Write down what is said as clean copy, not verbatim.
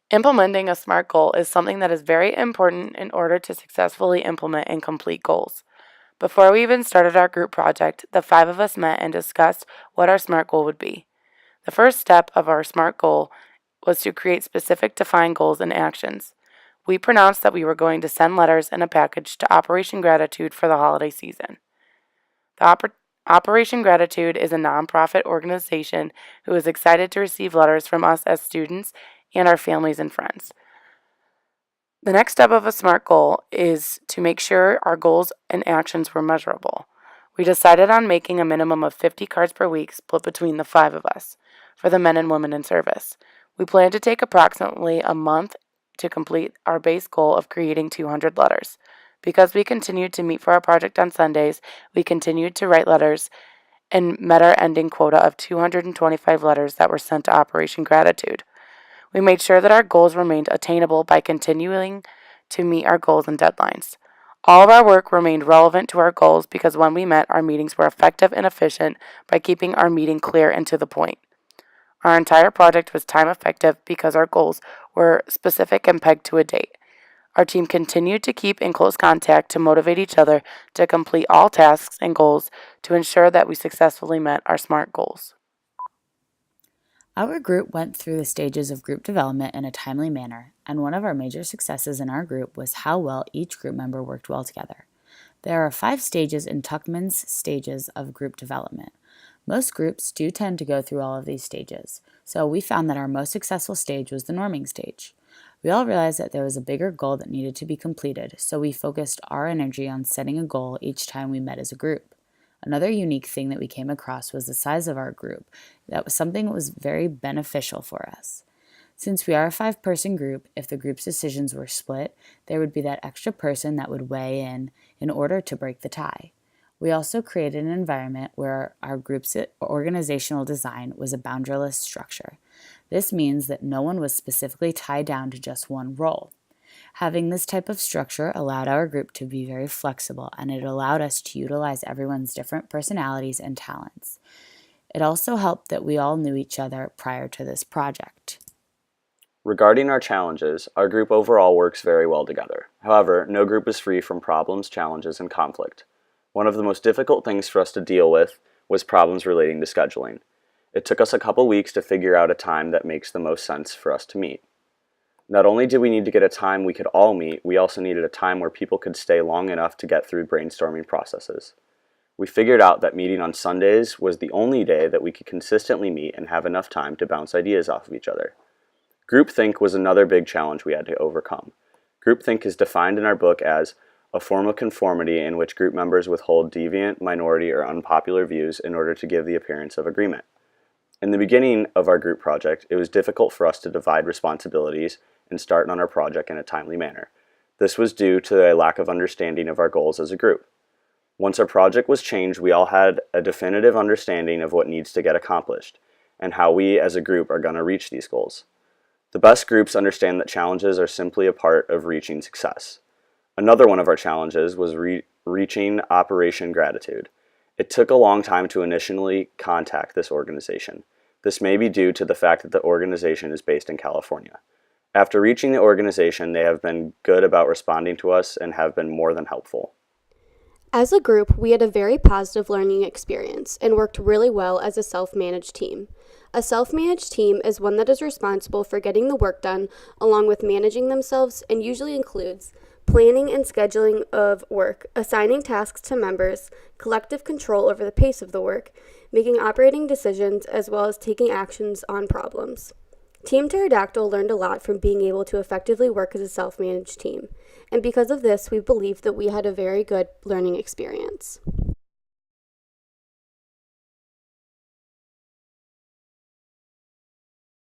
Implementing a SMART goal is something that is very important in order to successfully implement and complete goals. Before we even started our group project, the 5 of us met and discussed what our SMART goal would be. The first step of our SMART goal was to create specific defined goals and actions. We pronounced that we were going to send letters in a package to Operation Gratitude for the holiday season. Operation Gratitude is a nonprofit organization who is excited to receive letters from us as students and our families and friends. The next step of a SMART goal is to make sure our goals and actions were measurable. We decided on making a minimum of 50 cards per week split between the 5 of us for the men and women in service. We plan to take approximately a month to complete our base goal of creating 200 letters. Because we continued to meet for our project on Sundays, we continued to write letters and met our ending quota of 225 letters that were sent to Operation Gratitude. We made sure that our goals remained attainable by continuing to meet our goals and deadlines. All of our work remained relevant to our goals because when we met, our meetings were effective and efficient by keeping our meeting clear and to the point. Our entire project was time effective because our goals were specific and pegged to a date. Our team continued to keep in close contact to motivate each other to complete all tasks and goals to ensure that we successfully met our SMART goals. Our group went through the stages of group development in a timely manner, and one of our major successes in our group was how well each group member worked well together. There are 5 stages in Tuckman's stages of group development. Most groups do tend to go through all of these stages, so we found that our most successful stage was the norming stage. We all realized that there was a bigger goal that needed to be completed, so we focused our energy on setting a goal each time we met as a group. Another unique thing that we came across was the size of our group. That was something that was very beneficial for us. Since we are a 5-person group, if the group's decisions were split, there would be that extra person that would weigh in order to break the tie. We also created an environment where our group's organizational design was a boundaryless structure. This means that no one was specifically tied down to just one role. Having this type of structure allowed our group to be very flexible, and it allowed us to utilize everyone's different personalities and talents. It also helped that we all knew each other prior to this project. Regarding our challenges, our group overall works very well together. However, no group is free from problems, challenges, and conflict. One of the most difficult things for us to deal with was problems relating to scheduling. It took us a couple weeks to figure out a time that makes the most sense for us to meet. Not only did we need to get a time we could all meet, we also needed a time where people could stay long enough to get through brainstorming processes. We figured out that meeting on Sundays was the only day that we could consistently meet and have enough time to bounce ideas off of each other. Groupthink was another big challenge we had to overcome. Groupthink is defined in our book as a form of conformity in which group members withhold deviant, minority, or unpopular views in order to give the appearance of agreement. In the beginning of our group project, it was difficult for us to divide responsibilities and start on our project in a timely manner. This was due to a lack of understanding of our goals as a group. Once our project was changed, we all had a definitive understanding of what needs to get accomplished and how we as a group are going to reach these goals. The best groups understand that challenges are simply a part of reaching success. Another one of our challenges was reaching Operation Gratitude. It took a long time to initially contact this organization. This may be due to the fact that the organization is based in California. After reaching the organization, they have been good about responding to us and have been more than helpful. As a group, we had a very positive learning experience and worked really well as a self-managed team. A self-managed team is one that is responsible for getting the work done along with managing themselves and usually includes planning and scheduling of work, assigning tasks to members, collective control over the pace of the work, making operating decisions, as well as taking actions on problems. Team Pterodactyl learned a lot from being able to effectively work as a self-managed team, and because of this, we believe that we had a very good learning experience.